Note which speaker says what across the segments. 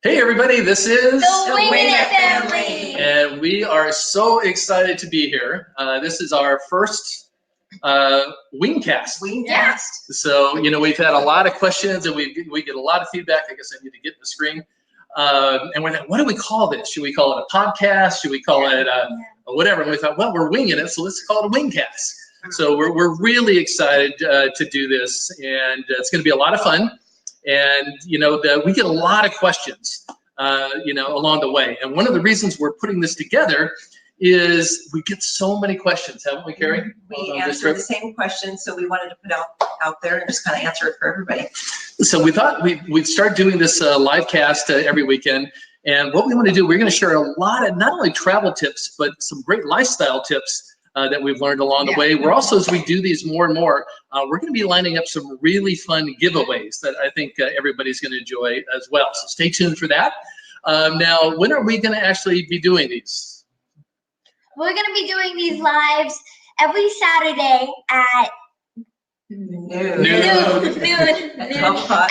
Speaker 1: Hey everybody, this is
Speaker 2: The Winging It Family.
Speaker 1: And we are so excited to be here. This is our first Wingcast.
Speaker 2: Yeah.
Speaker 1: So, we've had a lot of questions and we get a lot of feedback. I guess I need to get the screen. And we're like, what do we call this? Should we call it a podcast? Should we call it whatever? And we thought, well, we're winging it, so let's call it a Wingcast. So we're really excited to do this, and it's going to be a lot of fun. And we get a lot of questions, along the way. And one of the reasons we're putting this together is we get so many questions, haven't we, Carrie?
Speaker 3: We answer the same questions, so we wanted to put out there and just kind of answer it for everybody.
Speaker 1: So we thought we'd start doing this live cast every weekend. And what we want to do, we're going to share a lot of not only travel tips, but some great lifestyle tips that we've learned along the way. We're also, as we do these more and more, we're going to be lining up some really fun giveaways that I think everybody's going to enjoy as well. So stay tuned for that. Now, when are we going to actually be doing these?
Speaker 2: We're going to be doing these lives every Saturday at
Speaker 3: Noon.
Speaker 2: noon
Speaker 3: 12 o'clock.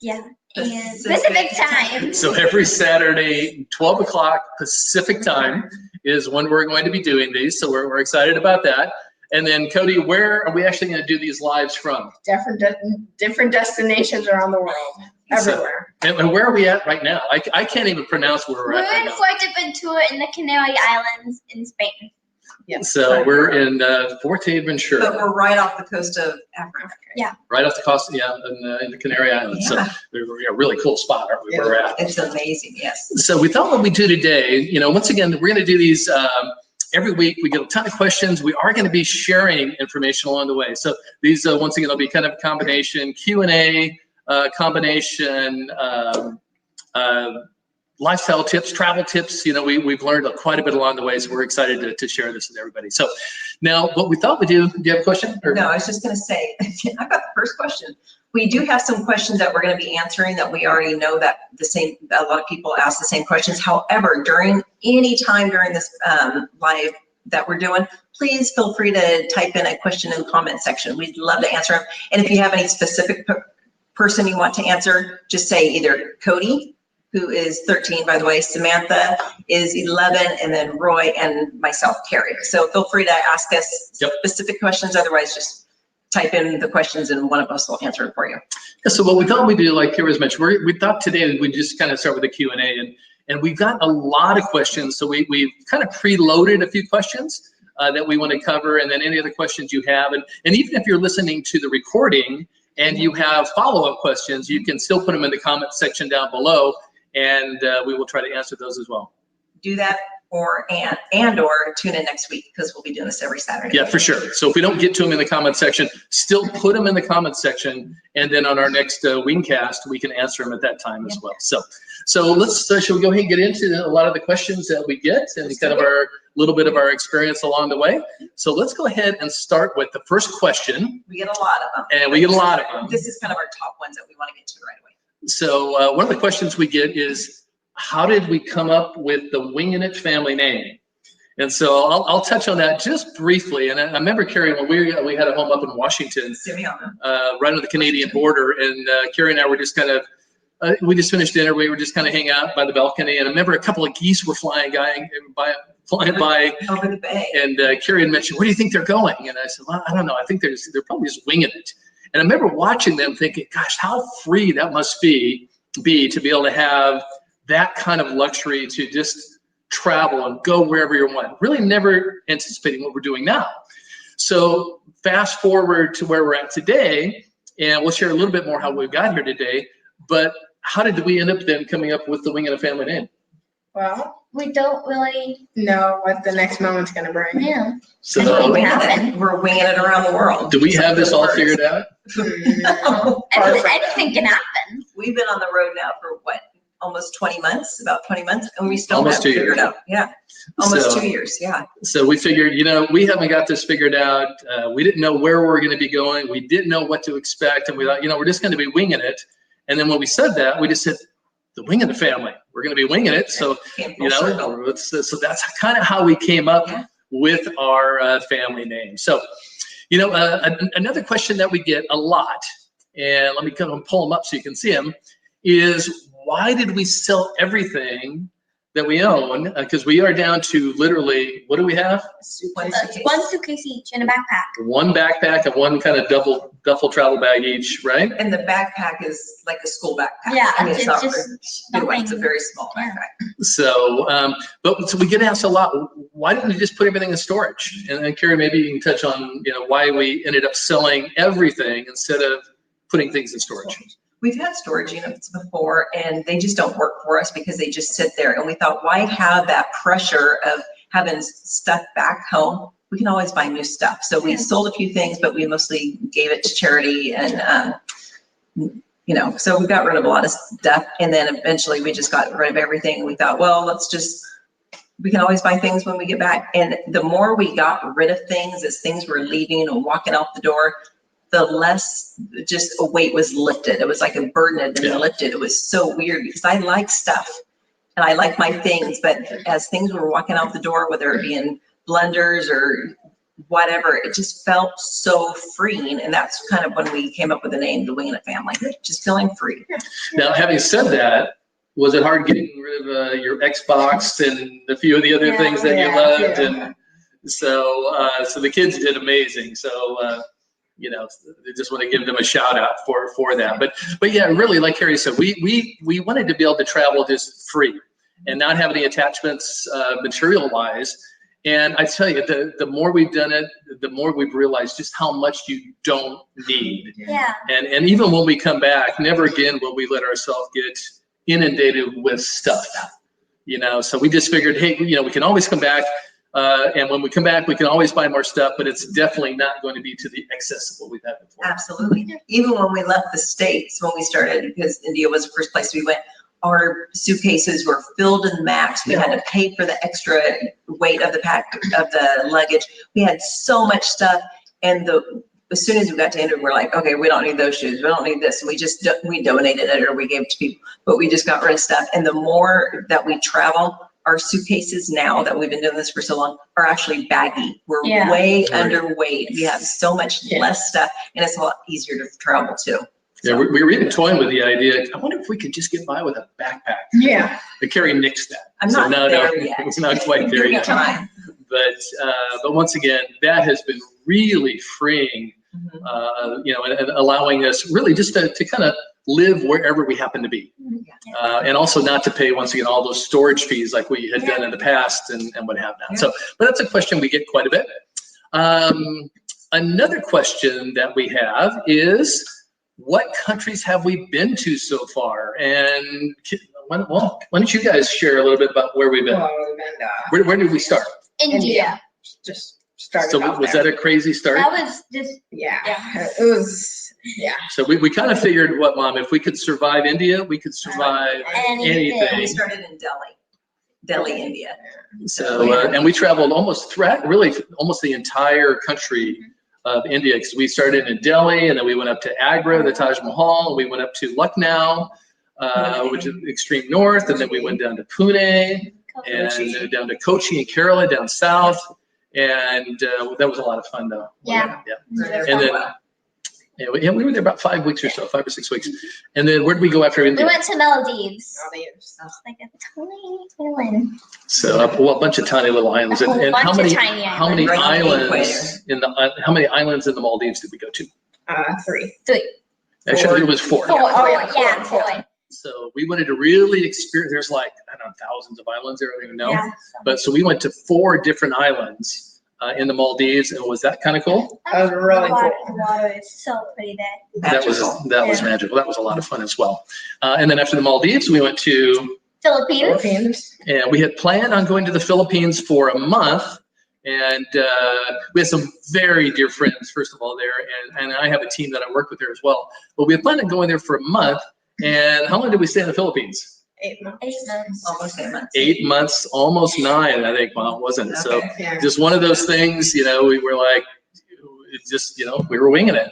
Speaker 2: And Pacific time.
Speaker 1: So every Saturday, 12 o'clock Pacific time is when we're going to be doing these. So we're excited about that. And then Cody, where are we actually going to do these lives from?
Speaker 4: Different destinations around the world, everywhere.
Speaker 1: So, and where are we at right now? I can't even pronounce where we're at right
Speaker 2: in
Speaker 1: now.
Speaker 2: Fuerteventura in the Canary Islands in Spain.
Speaker 4: Yes.
Speaker 1: So we're in Fuerteventura.
Speaker 3: But we're right off the coast of Africa.
Speaker 2: Yeah.
Speaker 1: Right off the coast, in the Canary Islands.
Speaker 3: Yeah.
Speaker 1: So we're a really cool spot, aren't we, where we're at?
Speaker 3: It's amazing, yes.
Speaker 1: So we thought what we do today, once again, we're going to do these every week. We get a ton of questions. We are going to be sharing information along the way. So these, once again, will be kind of a combination Q&A, combination lifestyle tips, travel tips. We've learned quite a bit along the way, so we're excited to share this with everybody. So now what we thought we'd do you have a question?
Speaker 3: No, I was just going to say, I got the first question. We do have some questions that we're going to be answering that we already know that a lot of people ask the same questions. However, any time during this live that we're doing, please feel free to type in a question in the comment section. We'd love to answer them. And if you have any specific person you want to answer, just say either Cody, who is 13, by the way, Samantha is 11, and then Roy and myself, Carrie. So feel free to ask us specific questions. Otherwise, just type in the questions and one of us will answer it for you.
Speaker 1: Yeah, so what we thought we'd do, like Carrie was mentioned, we thought today we'd just kind of start with a Q&A, and we've got a lot of questions. So we've kind of preloaded a few questions that we want to cover, and then any other questions you have. And even if you're listening to the recording and you have follow-up questions, you can still put them in the comment section down below, and we will try to answer those as well.
Speaker 3: Do that or tune in next week, because we'll be doing this every Saturday.
Speaker 1: Yeah, for sure. So if we don't get to them in the comment section, still put them in the comment section, and then on our next Wingcast, we can answer them at that time as well. So let's, shall we go ahead and get into a lot of the questions that we get and kind of our little bit of our experience along the way. So let's go ahead and start with the first question.
Speaker 3: We get a lot of them.
Speaker 1: And we get a lot of them.
Speaker 3: This is kind of our top ones that we want to get to right away.
Speaker 1: So one of the questions we get is, how did we come up with the Winging It family name? And so I'll touch on that just briefly. And I remember, Carrie, when we had a home up in Washington, right on the Canadian border, and Carrie and I were just kind of, we just finished dinner. We were just kind of hanging out by the balcony, and I remember a couple of geese were flying by
Speaker 3: over the bay. And
Speaker 1: Carrie had mentioned, where do you think they're going? And I said, well, I don't know. I think they're probably just winging it. And I remember watching them thinking, gosh, how free that must be to be able to have that kind of luxury to just travel and go wherever you want. Really never anticipating what we're doing now. So fast forward to where we're at today, and we'll share a little bit more how we got here today. But how did we end up then coming up with the Winging It family name?
Speaker 4: Well,
Speaker 2: we don't really
Speaker 4: know what the next moment's going to bring.
Speaker 2: Yeah.
Speaker 1: So
Speaker 3: we're winging it around the world.
Speaker 1: Do we have this all figured out?
Speaker 2: Anything can happen.
Speaker 3: We've been on the road now for what? Almost 20 months, about 20 months, and we still
Speaker 1: Almost
Speaker 3: haven't
Speaker 1: 2 years.
Speaker 3: figured out. Yeah, almost
Speaker 1: So-
Speaker 3: 2 years, yeah.
Speaker 1: So we figured, we haven't got this figured out. We didn't know where we were going to be going. We didn't know what to expect. And we thought, we're just going to be winging it. And then when we said that, we just said, the Winging It family. We're going to be winging it. So, so that's kind of how we came up with our family name. So, another question that we get a lot, and let me kind of pull them up so you can see them, is why did we sell everything that we own? Because we are down to literally, what do we have?
Speaker 3: One suitcase.
Speaker 2: One suitcase each and a backpack.
Speaker 1: One backpack and one kind of duffel travel bag each, right?
Speaker 3: And the backpack is like a school backpack.
Speaker 2: Yeah,
Speaker 3: I mean,
Speaker 2: it's
Speaker 3: not
Speaker 2: just
Speaker 3: a big one, it's a
Speaker 2: nothing.
Speaker 3: very small
Speaker 2: Yeah.
Speaker 3: backpack.
Speaker 1: So, so we get asked a lot, why didn't we just put everything in storage? And then Carrie, maybe you can touch on, why we ended up selling everything instead of putting things in storage.
Speaker 3: We've had storage units before and they just don't work for us because they just sit there. And we thought, why have that pressure of having stuff back home? We can always buy new stuff. So we sold a few things, but we mostly gave it to charity and, so we got rid of a lot of stuff. And then eventually we just got rid of everything. We thought, well, we can always buy things when we get back. And the more we got rid of things as things were leaving and walking out the door, the less just a weight was lifted. It was like a burden had been lifted. It was so weird because I like stuff and I like my things, but as things were walking out the door, whether it be in blenders or whatever, it just felt so freeing. And that's kind of when we came up with the name, the Winging It Family, just feeling free.
Speaker 1: Now, having said that, was it hard getting rid of your Xbox and a few of the other things that you loved? And so the kids did amazing. So, I just want to give them a shout out for that. But yeah, really, like Carrie said, we wanted to be able to travel just free and not have any attachments material wise. And I tell you, the more we've done it, the more we've realized just how much you don't need.
Speaker 2: Yeah.
Speaker 1: And even when we come back, never again will we let ourselves get inundated with stuff. So we just figured, hey, we can always come back. And when we come back, we can always buy more stuff, but it's definitely not going to be to the excess of what we've had before.
Speaker 3: Absolutely. Even when we left the States, when we started, because India was the first place we went, our suitcases were filled in max. We had to pay for the extra weight of the luggage. We had so much stuff. And as soon as we got to India, we're like, okay, we don't need those shoes. We don't need this. And we donated it or we gave it to people, but we just got rid of stuff. And the more that we travel, our suitcases now that we've been doing this for so long are actually baggy. We're way underweight. We have so much less stuff and it's a lot easier to travel too.
Speaker 1: Yeah, we were even toying with the idea. I wonder if we could just get by with a backpack.
Speaker 4: Yeah.
Speaker 1: But Carrie nixed that.
Speaker 3: I'm not there yet.
Speaker 1: It's not quite there yet.
Speaker 3: Time.
Speaker 1: But once again, that has been really freeing, and allowing us really just to kind of live wherever we happen to be. And also not to pay, once again, all those storage fees like we had done in the past and what have not. So, but that's a question we get quite a bit. Another question that we have is, what countries have we been to so far? And why don't you guys share a little bit about where we've been? Where did we start?
Speaker 2: India.
Speaker 4: Just started
Speaker 1: So
Speaker 4: out
Speaker 1: was
Speaker 4: there.
Speaker 1: that a crazy start?
Speaker 2: That was just,
Speaker 4: Yeah. It was,
Speaker 1: So we kind of figured, what, Mom, if we could survive India, we could survive
Speaker 2: anything.
Speaker 3: We
Speaker 1: anything.
Speaker 3: started in Delhi, India.
Speaker 1: So, and we traveled almost the entire country of India, because we started in Delhi and then we went up to Agra, the Taj Mahal, and we went up to Lucknow, which is extreme north, and then we went down to Pune and down to Kochi and Kerala down south. And that was a lot of fun though.
Speaker 2: Yeah.
Speaker 3: We were there
Speaker 1: And
Speaker 3: for a
Speaker 1: then,
Speaker 3: while.
Speaker 1: we were there about 5 weeks or so, 5 or 6 weeks. And then where did we go after
Speaker 2: We
Speaker 1: India?
Speaker 2: went to Maldives.
Speaker 4: Maldives.
Speaker 2: It's like a tiny island.
Speaker 1: So a bunch of tiny little islands.
Speaker 2: A whole
Speaker 1: And how
Speaker 2: bunch of
Speaker 1: many
Speaker 2: tiny
Speaker 1: how many
Speaker 3: islands.
Speaker 1: islands in the Maldives did we go to?
Speaker 4: 3.
Speaker 1: Actually, it was 4.
Speaker 2: Four.
Speaker 4: Yeah,
Speaker 2: Four.
Speaker 1: So we wanted to really experience. There's like, I don't know, thousands of islands there. I don't even know.
Speaker 2: Yeah.
Speaker 1: But so we went to 4 different islands in the Maldives, and was that kind of cool?
Speaker 4: That was really
Speaker 2: The
Speaker 4: cool.
Speaker 2: water is so pretty there.
Speaker 1: That was
Speaker 3: Magical.
Speaker 1: magical. That was a lot of fun as well. And then after the Maldives, we went to,
Speaker 2: Philippines.
Speaker 4: Philippines.
Speaker 1: and we had planned on going to the Philippines for a month. And we had some very dear friends, first of all, there. And I have a team that I work with there as well. But we had planned on going there for a month. And how long did we stay in the Philippines?
Speaker 4: 8 months.
Speaker 2: 8 months.
Speaker 3: Almost 8 months.
Speaker 1: 8 months, almost 9, I think, well, wasn't it? So
Speaker 3: Okay.
Speaker 4: Yeah.
Speaker 1: just one of those things, we were like, it's just, we were winging it.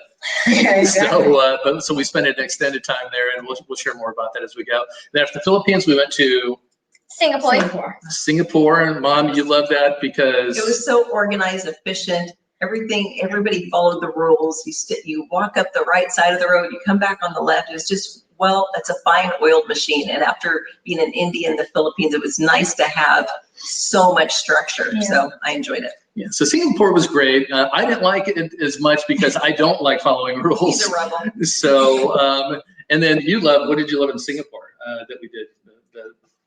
Speaker 4: Yeah, exactly.
Speaker 1: So we spent an extended time there, and we'll share more about that as we go. Then after the Philippines, we went to
Speaker 2: Singapore.
Speaker 1: Singapore, and Mom, you love that because
Speaker 3: It was so organized, efficient. Everybody followed the rules. You walk up the right side of the road, you come back on the left. It was just well, it's a fine oiled machine. And after being in India and the Philippines, it was nice to have so much structure.
Speaker 2: Yeah.
Speaker 3: So I enjoyed it.
Speaker 1: Yeah, so Singapore was great. I didn't like it as much because I don't like following rules.
Speaker 3: He's a rebel.
Speaker 1: So, and then what did you love in Singapore that we did?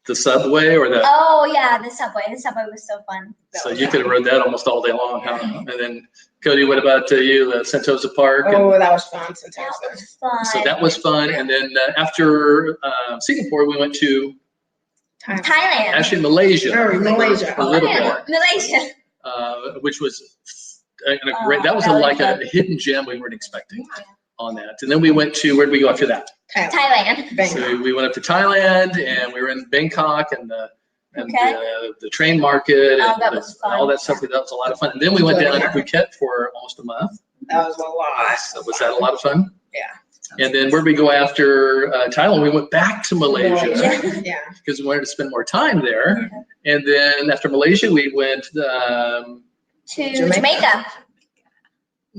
Speaker 1: The subway or the?
Speaker 2: Oh yeah, the subway. The subway was so fun.
Speaker 1: So you could have rode that almost all day long, huh? And then Cody, what about you? Sentosa Park?
Speaker 4: Oh, that was fun.
Speaker 2: That
Speaker 4: Sentosa.
Speaker 2: was fun.
Speaker 1: So that was fun. And then after Singapore, we went to
Speaker 2: Thailand.
Speaker 1: actually Malaysia.
Speaker 4: Oh, Malaysia.
Speaker 1: A little
Speaker 2: Yeah,
Speaker 1: bit,
Speaker 2: Malaysia.
Speaker 1: which was great. That was
Speaker 2: that was
Speaker 1: like a
Speaker 2: good.
Speaker 1: hidden gem we weren't expecting on that. And then we went to, where did we go after that?
Speaker 2: Thailand.
Speaker 1: So we went up to Thailand and we were in Bangkok and the train market
Speaker 2: Oh,
Speaker 1: and,
Speaker 2: that was fun.
Speaker 1: all that stuff. That was a lot of fun. And then we went down to Phuket for almost a month.
Speaker 4: That was a lot.
Speaker 1: So was that a lot of fun?
Speaker 4: Yeah.
Speaker 1: And then where did we go after Thailand? We went back to Malaysia
Speaker 4: Yeah.
Speaker 1: because we wanted to spend more time there. And then after Malaysia, we went,
Speaker 2: To
Speaker 4: Jamaica.
Speaker 2: Jamaica.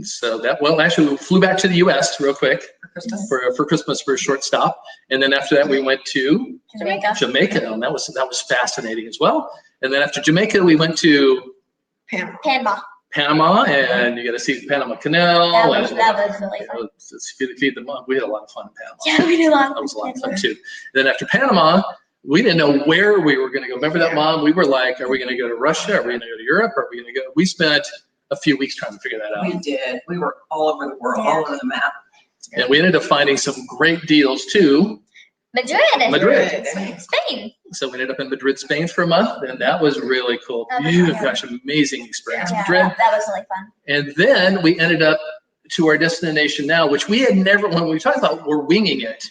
Speaker 1: so that, well, actually we flew back to the US real quick
Speaker 3: For Christmas.
Speaker 1: for Christmas for a short stop. And then after that, we went to
Speaker 2: Jamaica.
Speaker 1: Jamaica, and that was fascinating as well. And then after Jamaica, we went to
Speaker 4: Panama.
Speaker 2: Panama.
Speaker 1: Panama, and you got to see the Panama Canal.
Speaker 2: That was
Speaker 1: and,
Speaker 2: really
Speaker 1: you
Speaker 2: fun.
Speaker 1: know, feed the monk. We had a lot of fun in Panama.
Speaker 2: Yeah, we did a lot.
Speaker 1: That was a lot of fun too. Then after Panama, we didn't know where we were going to go. Remember that, Mom? We were like, are we going to go to Russia? Are we going to go to Europe? Are we going to go? We spent a few weeks trying to figure that out.
Speaker 3: We did. We were all over the world, all over the map.
Speaker 1: And we ended up finding some great deals too.
Speaker 2: Madrid.
Speaker 1: Madrid.
Speaker 2: Spain.
Speaker 1: So we ended up in Madrid, Spain for a month, and that was really cool.
Speaker 2: That was
Speaker 1: Beautiful,
Speaker 2: fun.
Speaker 1: gosh, amazing experience.
Speaker 2: Yeah,
Speaker 1: Madrid.
Speaker 2: that was really fun.
Speaker 1: And then we ended up to our destination now, which we had never, when we talk about we're winging it.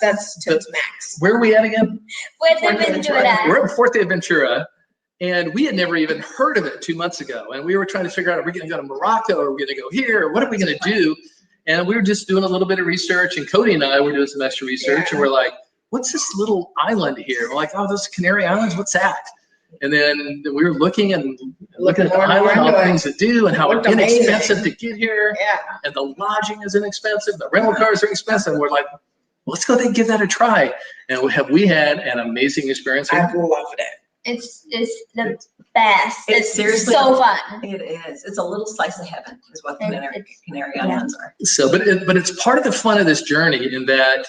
Speaker 4: That's to its max.
Speaker 1: Where are we at again?
Speaker 2: Fuerteventura.
Speaker 1: We're at Fuerteventura, and we had never even heard of it 2 months ago. And we were trying to figure out, are we going to go to Morocco? Are we going to go here? What are we going to do? And we were just doing a little bit of research, and Cody and I were doing some extra research, and we're like, what's this little island here? We're like, oh, those Canary Islands, what's that? And then we were looking at the island, all the things to do, and how
Speaker 4: Looked
Speaker 1: inexpensive
Speaker 4: amazing.
Speaker 1: to get here,
Speaker 4: Yeah.
Speaker 1: and the lodging is inexpensive, the rental cars are expensive. We're like, let's go and give that a try. And we had an amazing experience
Speaker 4: I
Speaker 1: here.
Speaker 4: loved it.
Speaker 2: It's the best.
Speaker 3: It's seriously-
Speaker 2: so fun.
Speaker 3: It is. It's a little slice of heaven is what the
Speaker 2: It's-
Speaker 3: Canary
Speaker 2: yeah.
Speaker 3: Islands are.
Speaker 1: So, but it's part of the fun of this journey in that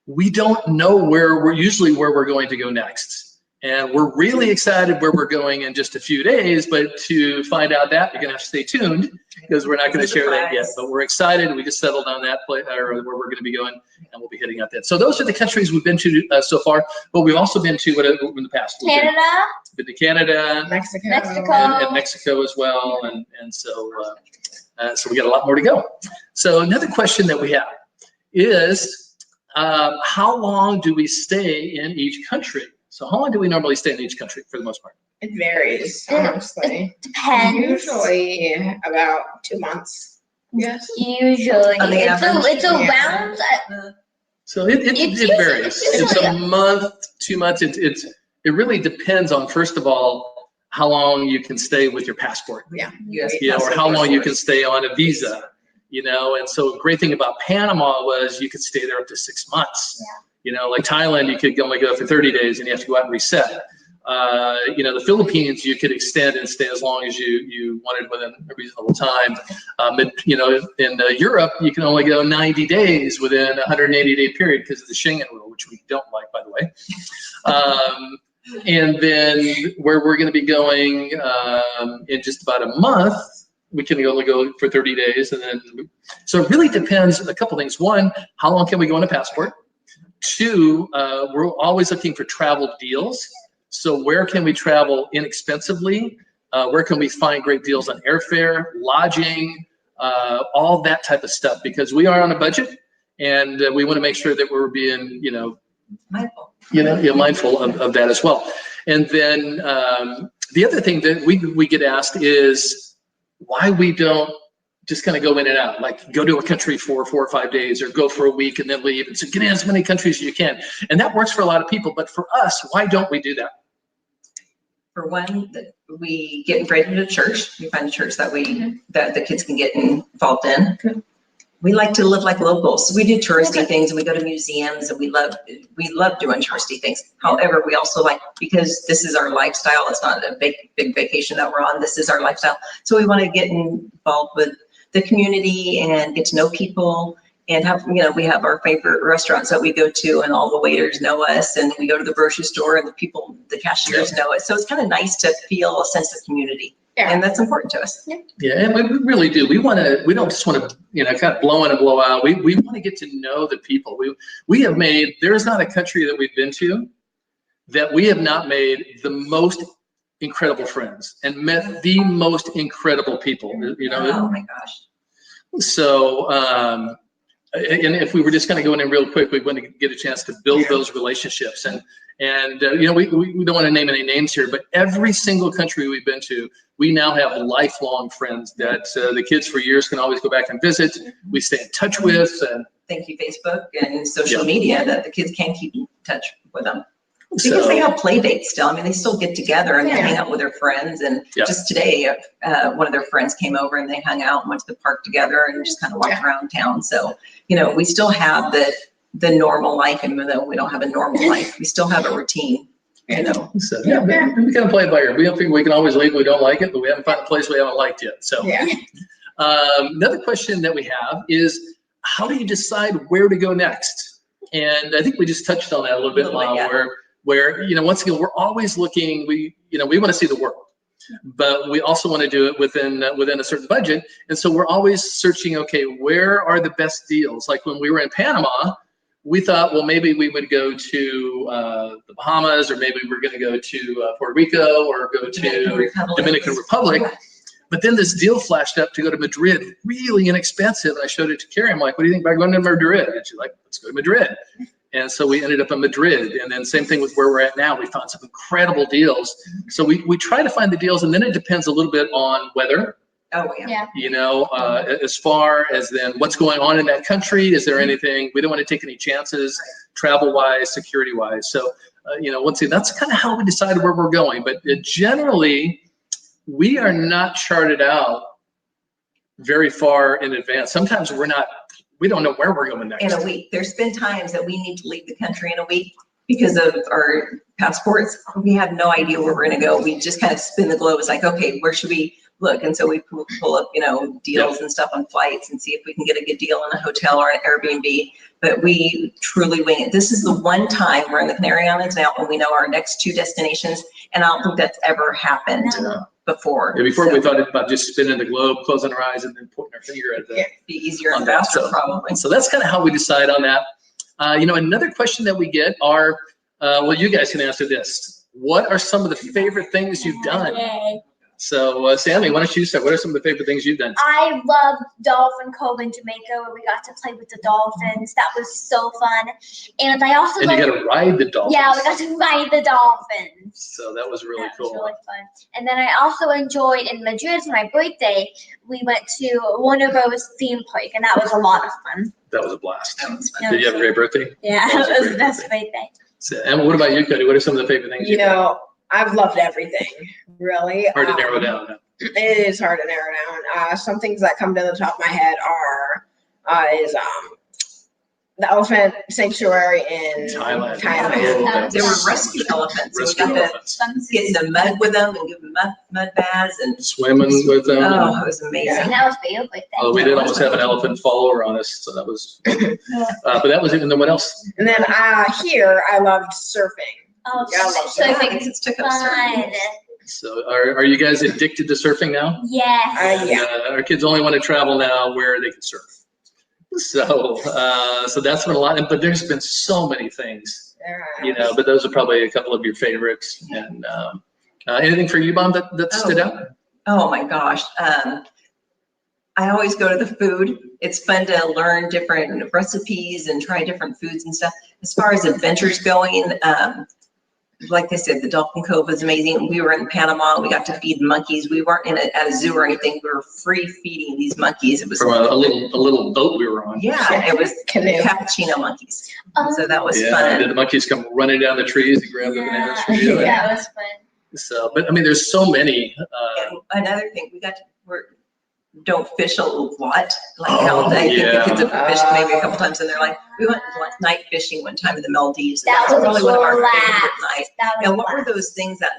Speaker 1: we don't know where we're going to go next. And we're really excited where we're going in just a few days, but to find out that, you're gonna have to stay tuned because we're not gonna share that yet. But we're excited. We just settled on that place, or where we're gonna be going, and we'll be hitting out that. So those are the countries we've been to so far, but we've also been to in the past. We've
Speaker 2: Canada.
Speaker 1: been to Canada
Speaker 4: Mexico.
Speaker 1: and Mexico as well, and so we got a lot more to go. So another question that we have is, how long do we stay in each country? So how long do we normally stay in each country for the most part?
Speaker 4: It varies,
Speaker 2: It-
Speaker 4: honestly.
Speaker 2: Depends.
Speaker 4: Usually about 2 months. Yes.
Speaker 2: Usually.
Speaker 3: On the average?
Speaker 2: It's around.
Speaker 1: So it
Speaker 2: It's
Speaker 1: varies.
Speaker 2: usually-
Speaker 1: It's a month, 2 months. It really depends on, first of all, how long you can stay with your passport,
Speaker 3: US
Speaker 1: you know, or
Speaker 3: passport
Speaker 1: how long you can
Speaker 3: passports.
Speaker 1: stay on a visa, you know. And so a great thing about Panama was you could stay there up to 6 months.
Speaker 2: Yeah.
Speaker 1: You know, like Thailand, you could only go for 30 days and you have to go out and reset. You know, the Philippines, you could extend and stay as long as you wanted within a reasonable time. You know, in Europe, you can only go 90 days within a 180-day period because of the Schengen rule, which we don't like, by the way. And then where we're going to be going in just about a month, we can only go for 30 days. And then, so it really depends on a couple things. One, how long can we go on a passport? Two, we're always looking for travel deals. So where can we travel inexpensively? Where can we find great deals on airfare, lodging, all that type of stuff? Because we are on a budget, and we want to make sure that we're being,
Speaker 3: Mindful.
Speaker 1: mindful of that as well. And then the other thing that we get asked is why we don't just kind of go in and out, like go to a country for 4 or 5 days, or go for a week and then leave. And so get in as many countries as you can. And that works for a lot of people. But for us, why don't we do that?
Speaker 3: For one, that we get invited to church. We find a church that that the kids can get involved in. we like to live like locals. So we do touristy things and we go to museums and we love doing touristy things. However, we also like, because this is our lifestyle, it's not a big vacation that we're on, this is our lifestyle. So we want to get involved with the community and get to know people and have, you know, we have our favorite restaurants that we go to and all the waiters know us, and we go to the grocery store and the cashiers know us. So it's kind of nice to feel a sense of community.
Speaker 4: Yeah.
Speaker 3: And that's important to us.
Speaker 1: Yeah, and we really do. We don't just want to, you know, kind of blow in and blow out. We want to get to know the people. We have made, there is not a country that we've been to that we have not made the most incredible friends and met the most incredible people, you know.
Speaker 3: Oh my gosh.
Speaker 1: So, and if we were just going to go in real quick, we want to get a chance to build those relationships. And you know, we don't want to name any names here, but every single country we've been to, we now have lifelong friends that the kids for years can always go back and visit. We stay in touch with. And
Speaker 3: thank you, Facebook and social media, that the kids can keep in touch with them. Because
Speaker 1: so,
Speaker 3: they have play dates still. I mean, they still get together and they hang out with their friends. And just today, one of their friends came over and they hung out and went to the park together and just kind of walked around town. So, you know, we still have the normal life, even though we don't have a normal life, we still have a routine, you know.
Speaker 1: So we kind of play it by ear. We don't think we can always leave. We don't like it, but we haven't found a place we haven't liked yet. So another question that we have is, how do you decide where to go next? And I think we just touched on that a little bit, where, you know, once again, we're always looking, we want to see the world, but we also want to do it within a certain budget. And so we're always searching, okay, where are the best deals? Like when we were in Panama, we thought, well, maybe we would go to the Bahamas, or maybe we're going to go to Puerto Rico or go to Dominican Republic. But then this deal flashed up to go to Madrid, really inexpensive. And I showed it to Carrie. I'm like, what do you think about going to Madrid? And she's like, let's go to Madrid. And so we ended up in Madrid. And then same thing with where we're at now. We found some incredible deals. So we try to find the deals, and then it depends a little bit on weather.
Speaker 3: Oh, yeah.
Speaker 1: You know, as far as then what's going on in that country, is there anything, we don't want to take any chances, travel-wise, security-wise. So, you know, once again, that's kind of how we decide where we're going. But generally, we are not charted out very far in advance. Sometimes we don't know where we're going next.
Speaker 3: In a week. There's been times that we need to leave the country in a week because of our passports. We have no idea where we're going to go. We just kind of spin the globe. It's like, okay, where should we look? And so we pull up, you know, deals and stuff on flights and see if we can get a good deal in a hotel or an Airbnb. But we truly wing it. This is the one time we're in the Canary Islands now when we know our next 2 destinations. And I don't think that's ever happened before.
Speaker 1: Yeah, before we thought about just spinning the globe, closing our eyes, and then pointing our finger at the.
Speaker 3: Be easier and faster, probably.
Speaker 1: So that's kind of how we decide on that. You know, another question that we get are, well, you guys can answer this. What are some of the favorite things you've done? So, Sammy, why don't you start? What are some of the favorite things you've done?
Speaker 2: I loved Dolphin Cove in Jamaica, where we got to play with the dolphins. That was so fun. And I also
Speaker 1: you got to ride the dolphins.
Speaker 2: Yeah, we got to ride the dolphins.
Speaker 1: So that was really cool.
Speaker 2: That was really fun. And then I also enjoyed in Madrid for my birthday, we went to Warner Bros. Theme Park, and that was a lot of fun.
Speaker 1: That was a blast.
Speaker 3: That was fun.
Speaker 1: Did you have a great birthday?
Speaker 2: Yeah, it was the best birthday.
Speaker 1: So, and what about you, Cody? What are some of the favorite things
Speaker 4: You know, I've loved everything, really.
Speaker 1: Hard to narrow down.
Speaker 4: It is hard to narrow down. Some things that come to the top of my head are the elephant sanctuary in
Speaker 1: Thailand.
Speaker 3: There were rescue elephants.
Speaker 1: Rescue
Speaker 3: We got
Speaker 1: elephants.
Speaker 3: to get in the mud with them and give them mud baths and
Speaker 1: Swimming with them.
Speaker 3: oh, it was amazing.
Speaker 2: And that was for your birthday.
Speaker 1: Oh, we did almost have an elephant fall over on us, so that was. But that was it. And then what else?
Speaker 4: And then here, I loved surfing.
Speaker 2: Oh,
Speaker 4: Yeah, I love
Speaker 2: so
Speaker 3: Yeah, because it's took up
Speaker 2: fun.
Speaker 3: certain.
Speaker 1: So are you guys addicted to surfing now?
Speaker 2: Yes.
Speaker 4: Yeah.
Speaker 1: Our kids only want to travel now where they can surf. So that's been a lot, but there's been so many things, you know, but those are probably a couple of your favorites. And anything for you, Mom, that stood out?
Speaker 3: Oh my gosh. I always go to the food. It's fun to learn different recipes and try different foods and stuff. As far as adventures going, like I said, the Dolphin Cove was amazing. We were in Panama. We got to feed monkeys. We weren't at a zoo or anything. We were free feeding these monkeys. It was
Speaker 1: From a little boat we were on.
Speaker 3: yeah, it was
Speaker 4: Canoe.
Speaker 3: cappuccino monkeys. So that was
Speaker 1: Did
Speaker 3: fun.
Speaker 1: the monkeys come running down the trees and grab the bananas from you?
Speaker 2: That was fun.
Speaker 1: So, but I mean, there's so many.
Speaker 3: And another thing, don't fish a lot. Like how I think the kids have fished maybe a couple times in their life. We went night fishing one time in the Maldives.
Speaker 2: That was
Speaker 3: probably one of our
Speaker 2: blast.
Speaker 3: favorite nights.
Speaker 2: That was
Speaker 3: And what were
Speaker 2: blast.
Speaker 3: those things that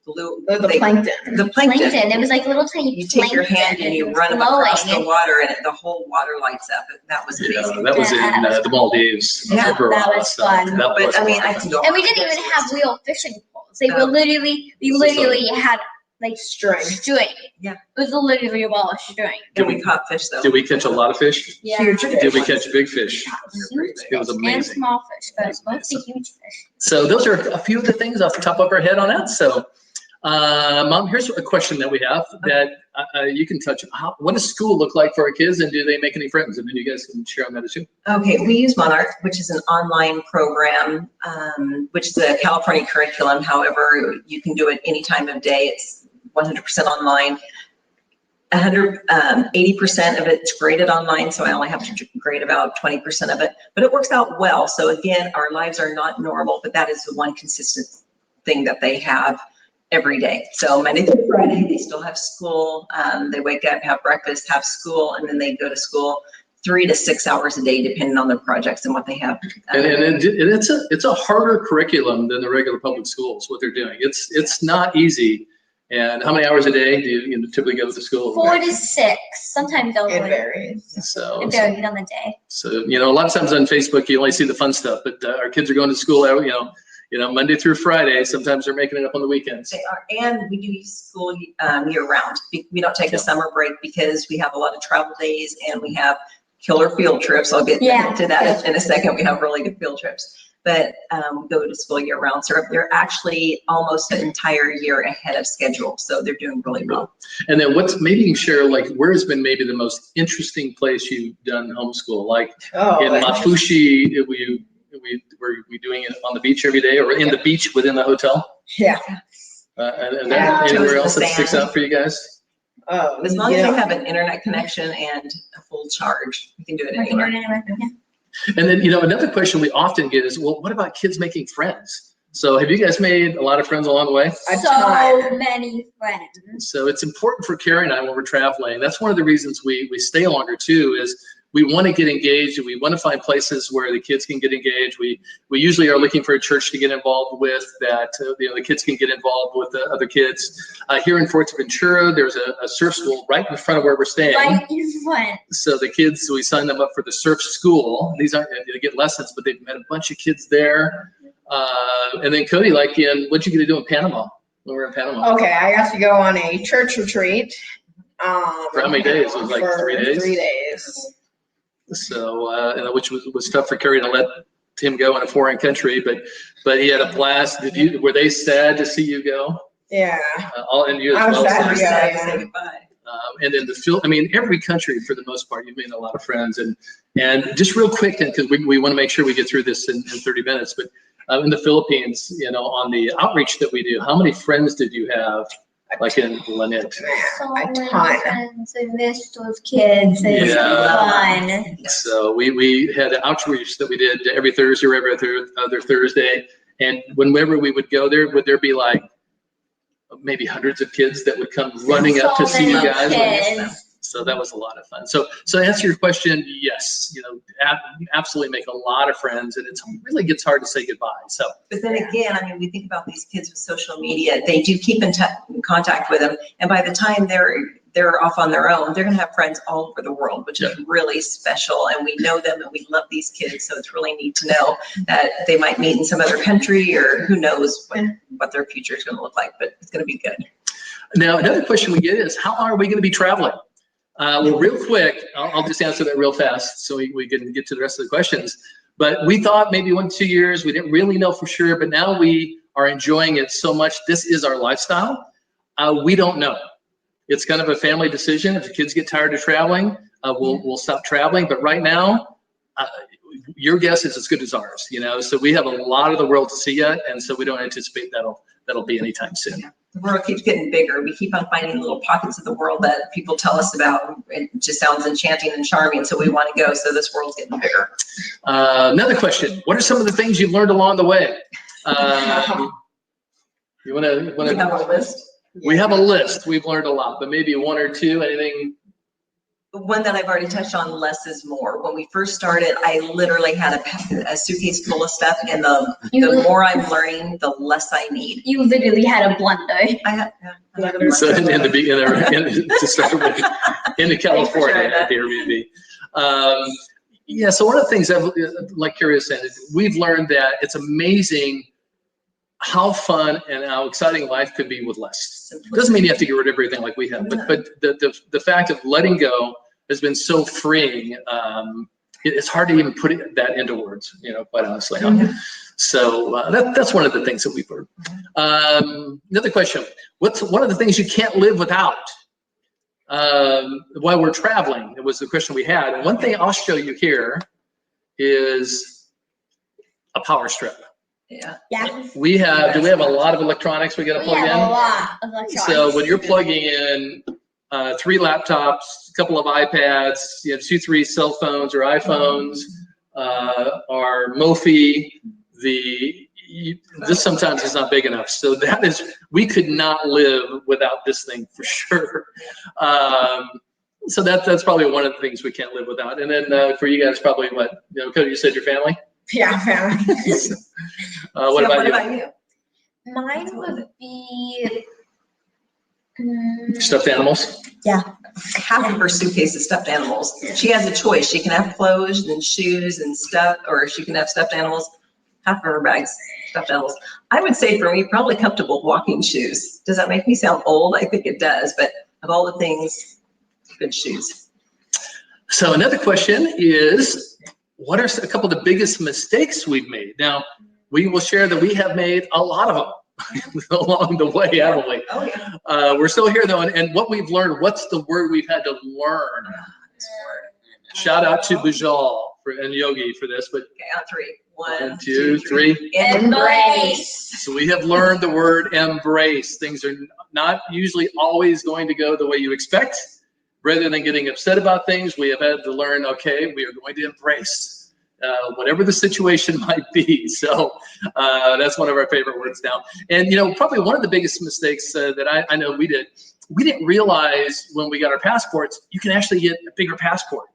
Speaker 3: blew?
Speaker 4: The plankton.
Speaker 3: The plankton.
Speaker 2: Plankton. It was like little tiny
Speaker 3: You take your hand and you run across the water and the whole water lights up. That was amazing.
Speaker 1: Yeah, that was in the Maldives.
Speaker 3: Yeah,
Speaker 2: that was fun.
Speaker 1: That was
Speaker 3: But I mean,
Speaker 1: fun.
Speaker 3: I can go.
Speaker 2: And we didn't even have real fishing poles. They were
Speaker 3: Oh.
Speaker 2: we literally had like
Speaker 4: String.
Speaker 2: string.
Speaker 3: Yeah.
Speaker 2: It was literally a ball of string.
Speaker 3: And we caught fish though.
Speaker 1: Did we catch a lot of fish?
Speaker 2: Yeah.
Speaker 4: Huge
Speaker 1: Did we
Speaker 4: fish.
Speaker 1: catch big fish?
Speaker 2: Huge
Speaker 1: It was
Speaker 2: fish and
Speaker 1: amazing.
Speaker 2: small fish, but mostly huge fish.
Speaker 1: So those are a few of the things off the top of our head on that. So, Mom, here's a question that we have that you can touch. What does school look like for our kids, and do they make any friends? And then you guys can share on that too.
Speaker 3: Okay, we use Monarch, which is an online program, which is a California curriculum. However, you can do it any time of day. It's 100% online. 80% of it's graded online, so I only have to grade about 20% of it. But it works out well. So again, our lives are not normal, but that is the one consistent thing that they have every day. So Monday through Friday, they still have school. They wake up, have breakfast, have school, and then they go to school 3 to 6 hours a day, depending on their projects and what they have.
Speaker 1: And it's a harder curriculum than the regular public schools. What they're doing, it's not easy. And how many hours a day do you typically go to school?
Speaker 2: 4 to 6. Sometimes they'll
Speaker 4: It
Speaker 2: it
Speaker 4: varies.
Speaker 1: So,
Speaker 2: varies on the day.
Speaker 1: so a lot of times on Facebook you only see the fun stuff, but our kids are going to school, Monday through Friday. Sometimes they're making it up on the weekends.
Speaker 3: They are, and we do school year round. We don't take a summer break because we have a lot of travel days and we have killer field trips. I'll get to that in a second. We have really good field trips, but we go to school year round. So they're actually almost an entire year ahead of schedule. So they're doing really well.
Speaker 1: And then maybe you can share, like, where has been maybe the most interesting place you've done homeschool? Like in Mafushi, were we doing it on the beach every day, or in the beach within the hotel?
Speaker 4: Yeah.
Speaker 1: And
Speaker 4: Yeah.
Speaker 1: anywhere
Speaker 3: Chose
Speaker 1: else
Speaker 3: the
Speaker 1: that sticks
Speaker 3: sand.
Speaker 1: out for you guys?
Speaker 4: Oh,
Speaker 3: As long as
Speaker 4: yeah.
Speaker 3: they have an internet connection and a full charge, you can do it
Speaker 2: Right,
Speaker 3: anywhere.
Speaker 1: And then, another question we often get is, well, what about kids making friends? So have you guys made a lot of friends along the way?
Speaker 4: A
Speaker 2: So
Speaker 4: ton.
Speaker 2: many friends.
Speaker 1: So it's important for Carrie and I when we're traveling. That's one of the reasons we stay longer too, is we want to get engaged and we want to find places where the kids can get engaged. We usually are looking for a church to get involved with that, the kids can get involved with the other kids. Here in Fuerteventura, there's a surf school right in front of where we're staying.
Speaker 2: Right in front.
Speaker 1: So the kids, we sign them up for the surf school. These aren't, they get lessons, but they've met a bunch of kids there. And then Cody, what'd you get to do in Panama when we were in Panama?
Speaker 4: Okay, I got to go on a church retreat.
Speaker 1: For how many days? It was like 3 days?
Speaker 4: 3 days.
Speaker 1: So, which was tough for Carrie to let him go in a foreign country, but he had a blast. Were they sad to see you go?
Speaker 4: Yeah.
Speaker 1: And you as
Speaker 4: I was
Speaker 1: well.
Speaker 4: sad
Speaker 1: Sam?
Speaker 4: to
Speaker 3: Sad to
Speaker 4: Yeah.
Speaker 3: say goodbye.
Speaker 1: And then every country for the most part, you've made a lot of friends. And just real quick, because we want to make sure we get through this in 30 minutes, but in the Philippines, on the outreach that we do, how many friends did you have, like in Lynette?
Speaker 2: So
Speaker 4: A
Speaker 2: many
Speaker 4: ton.
Speaker 2: friends. I miss those kids. It was
Speaker 1: Yeah.
Speaker 2: fun.
Speaker 1: So we had an outreach that we did every Thursday or every other Thursday. And whenever we would go there, would there be like maybe hundreds of kids that would come running up to see you
Speaker 2: many
Speaker 1: guys?
Speaker 2: kids.
Speaker 1: So that was a lot of fun. So to answer your question, yes, you absolutely make a lot of friends, and it really gets hard to say goodbye. So,
Speaker 3: But then again, we think about these kids with social media. They do keep in contact with them, and by the time they're off on their own, they're going to have friends all over the world, which is really special. And we know them, and we love these kids, so it's really neat to know that they might meet in some other country, or who knows what their future is going to look like. But it's going to be good.
Speaker 1: now another question we get is, how are we going to be traveling? Well, real quick, I'll just answer that real fast so we can get to the rest of the questions. But we thought maybe 1 to 2 years. We didn't really know for sure, but now we are enjoying it so much. This is our lifestyle. We don't know. It's kind of a family decision. If the kids get tired of traveling, we'll stop traveling. But right now, your guess is as good as ours. So we have a lot of the world to see yet, and so we don't anticipate that'll be anytime soon.
Speaker 3: The world keeps getting bigger. We keep on finding little pockets of the world that people tell us about. It just sounds enchanting and charming, so we want to go. So this world's getting bigger.
Speaker 1: Another question: what are some of the things you've learned along the way? You want to?
Speaker 3: We have a list.
Speaker 1: We have a list. We've learned a lot, but maybe 1 or 2. Anything
Speaker 3: One that I've already touched on, less is more. When we first started, I literally had a suitcase full of stuff, and the more I'm learning, the less I need.
Speaker 2: You literally had a blunder.
Speaker 3: I had,
Speaker 1: So in the beginning, to start with, into California
Speaker 3: sharing that.
Speaker 1: at the Airbnb. Yeah, so one of the things like Carrie said, we've learned that it's amazing how fun and how exciting life could be with less. Doesn't mean you have to get rid of everything like we have, but the fact of letting go has been so freeing. It's hard to even put that into words, quite honestly. So that's one of the things that we've learned. Another question: what's one of the things you can't live without while we're traveling? It was the question we had. And one thing I'll show you here is a power strip.
Speaker 3: Yeah.
Speaker 2: Yeah.
Speaker 1: Do we have a lot of electronics we got to
Speaker 2: We
Speaker 1: plug
Speaker 2: have
Speaker 1: in?
Speaker 2: a lot of electronics.
Speaker 1: So when you're plugging in 3 laptops, a couple of iPads, 2-3 cell phones or iPhones, our Mophie, this sometimes is not big enough. So we could not live without this thing for sure. So that's probably one of the things we can't live without. And then for you guys, probably what, Cody, you said your family?
Speaker 4: Yeah, family.
Speaker 1: What about you?
Speaker 2: Mine would be
Speaker 1: Stuffed animals?
Speaker 3: Half of her suitcase is stuffed animals. She has a choice. She can have clothes and shoes and stuff, or she can have stuffed animals. Half of her bags, stuffed animals. I would say for me, probably comfortable walking shoes. Does that make me sound old? I think it does, but of all the things, good shoes.
Speaker 1: So another question is, what are a couple of the biggest mistakes we've made? Now, we will share that we have made a lot of them along the way, haven't we?
Speaker 3: Oh, yeah.
Speaker 1: We're still here though, and what we've learned, what's the word we've had to learn? Shout out to Bajal and Yogi for this, but
Speaker 3: Okay, on 3.
Speaker 1: 1, 2, 3.
Speaker 2: embrace.
Speaker 1: So we have learned the word embrace. Things are not usually always going to go the way you expect. Rather than getting upset about things, we have had to learn, okay, we are going to embrace whatever the situation might be. So that's one of our favorite words now. And, probably one of the biggest mistakes that I know we didn't realize when we got our passports, you can actually get a bigger passport.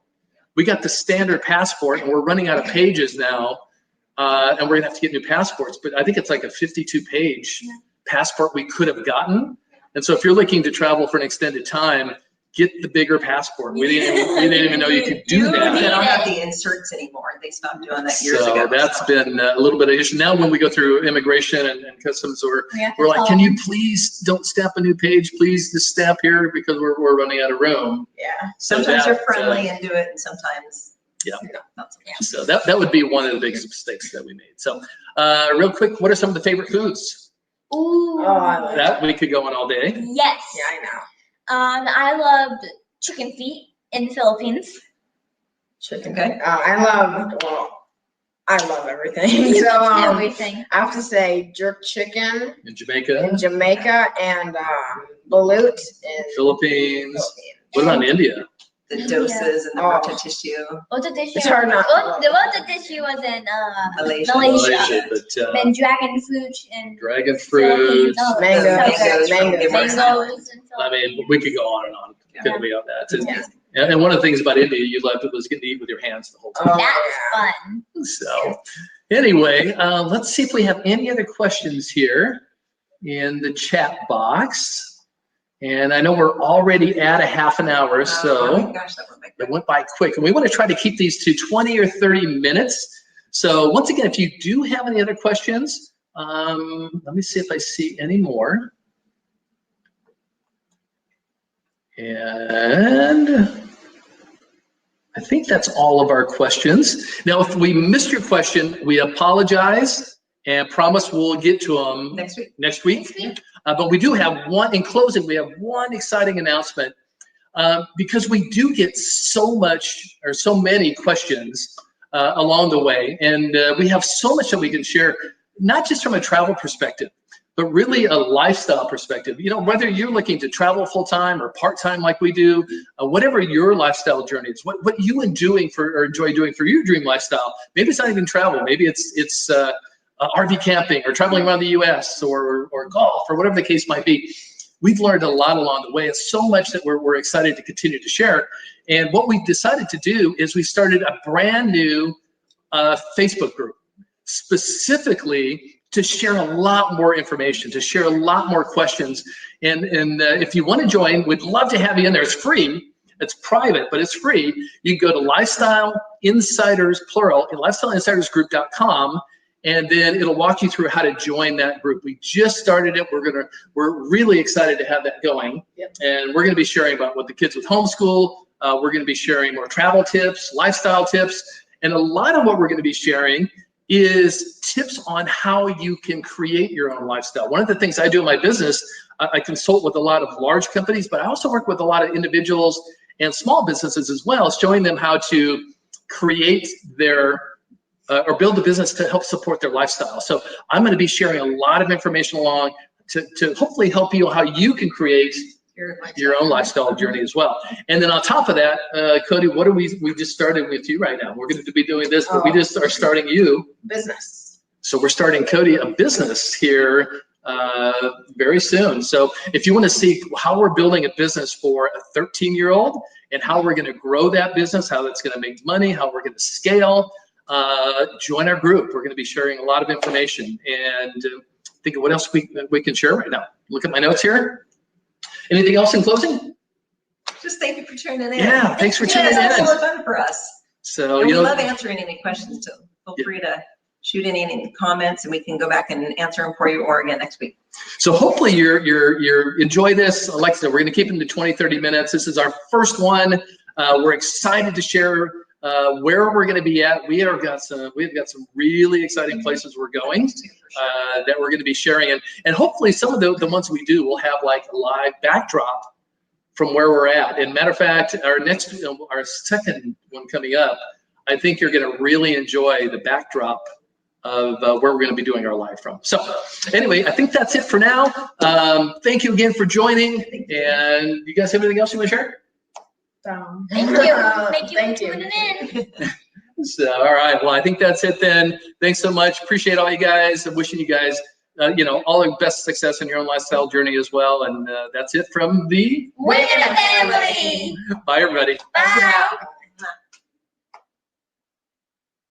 Speaker 1: We got the standard passport and we're running out of pages now. And we're gonna have to get new passports, but I think it's like a 52-page passport we could have gotten. And so if you're looking to travel for an extended time, get the bigger passport. We didn't even know you could do
Speaker 3: They
Speaker 1: that.
Speaker 3: don't have the inserts anymore. They stopped doing that years ago.
Speaker 1: So that's been a little bit of issue. Now when we go through immigration and customs, we're like, can you please don't stamp a new page? Please just stamp here because we're running out of room.
Speaker 4: Yeah.
Speaker 1: So
Speaker 3: Sometimes
Speaker 1: that,
Speaker 3: they're friendly and do it, and sometimes not so much.
Speaker 1: So that would be one of the biggest mistakes that we made. So real quick, what are some of the favorite foods?
Speaker 2: Ooh.
Speaker 4: Oh, I love
Speaker 1: That we could go on all day.
Speaker 2: Yes.
Speaker 4: Yeah, I know.
Speaker 2: I loved chicken feet in the Philippines.
Speaker 3: Chicken, okay?
Speaker 4: I love everything. So
Speaker 2: Everything.
Speaker 4: I have to say jerk chicken
Speaker 1: In Jamaica,
Speaker 4: in Jamaica and balut in
Speaker 1: Philippines. What about in India?
Speaker 3: The doses and the
Speaker 4: Oh.
Speaker 3: rota tissue.
Speaker 2: What's the tissue?
Speaker 4: It's hard not to love
Speaker 2: The what's the tissue was in
Speaker 3: Malaysia.
Speaker 2: Malaysia.
Speaker 1: But
Speaker 2: Then dragon fruit and
Speaker 1: dragon fruit.
Speaker 2: Oh,
Speaker 4: Mangoes.
Speaker 2: so good.
Speaker 3: Mangoes.
Speaker 2: Mangoes and
Speaker 1: I mean, we could go on and on. Couldn't be on that.
Speaker 4: Yeah.
Speaker 1: And one of the things about India you loved was getting to eat with your hands the whole time.
Speaker 4: Oh,
Speaker 2: That's
Speaker 4: yeah.
Speaker 2: fun.
Speaker 1: So anyway, let's see if we have any other questions here in the chat box. And I know we're already at a half an hour,
Speaker 3: Oh
Speaker 1: so
Speaker 3: my gosh, that went by quick.
Speaker 1: it went by quick. And we want to try to keep these to 20 or 30 minutes. So once again, if you do have any other questions, let me see if I see any more. And I think that's all of our questions. Now, if we missed your question, we apologize and promise we'll get to them
Speaker 3: Next week.
Speaker 1: next week. But we do have one, in closing, we have one exciting announcement because we do get so many questions along the way. And we have so much that we can share, not just from a travel perspective, but really a lifestyle perspective. Whether you're looking to travel full-time or part-time like we do, whatever your lifestyle journey is, what you enjoy doing for your dream lifestyle. Maybe it's not even travel. Maybe it's RV camping or traveling around the U.S. or golf or whatever the case might be. we've learned a lot along the way, and so much that we're excited to continue to share. And what we've decided to do is we started a brand new Facebook group specifically to share a lot more information, to share a lot more questions. And if you want to join, we'd love to have you in there. It's free. It's private, but it's free. You can go to Lifestyle Insiders, plural, lifestyleinsidersgroup.com, and then it'll walk you through how to join that group. We just started it. We're really excited to have that going.
Speaker 4: Yep.
Speaker 1: And we're going to be sharing about what the kids with homeschool. We're going to be sharing more travel tips, lifestyle tips, and a lot of what we're going to be sharing is tips on how you can create your own lifestyle. One of the things I do in my business, I consult with a lot of large companies, but I also work with a lot of individuals and small businesses as well, showing them how to create their or build a business to help support their lifestyle. So I'm going to be sharing a lot of information along to hopefully help you how you can create your own lifestyle journey as well. And then on top of that, Cody, what are we just started with you right now? We're going to be doing this, but we just are starting you.
Speaker 4: Business.
Speaker 1: So we're starting Cody a business here very soon. So if you want to see how we're building a business for a 13-year-old and how we're going to grow that business, how that's going to make money, how we're going to scale, join our group. We're going to be sharing a lot of information. And think of what else we can share right now. Look at my notes here. Anything else in closing?
Speaker 3: Just thank you for tuning in.
Speaker 1: Yeah, thanks for tuning
Speaker 3: It's
Speaker 1: in.
Speaker 3: a lot of fun for us.
Speaker 1: So,
Speaker 3: And
Speaker 1: you
Speaker 3: we
Speaker 1: know,
Speaker 3: love answering any questions, so feel free to shoot in any comments and we can go back and answer them for you or again next week.
Speaker 1: so hopefully you're enjoy this. Like I said, we're going to keep them to 20, 30 minutes. This is our first one. We're excited to share where we're going to be at. We've got some really exciting places we're going that we're going to be sharing. And hopefully some of the ones we do will have like a live backdrop from where we're at. And matter of fact, our second one coming up, I think you're going to really enjoy the backdrop of where we're going to be doing our live from. So anyway, I think that's it for now. Thank you again for joining. And you guys have anything else you want to share?
Speaker 2: Thank you. Thank you for tuning in.
Speaker 1: So, all right. Well, I think that's it then. Thanks so much. Appreciate all you guys. I'm wishing you guys, all the best success in your own lifestyle journey as well. And that's it from the
Speaker 2: Win a family.
Speaker 1: Bye, everybody.
Speaker 2: Bye.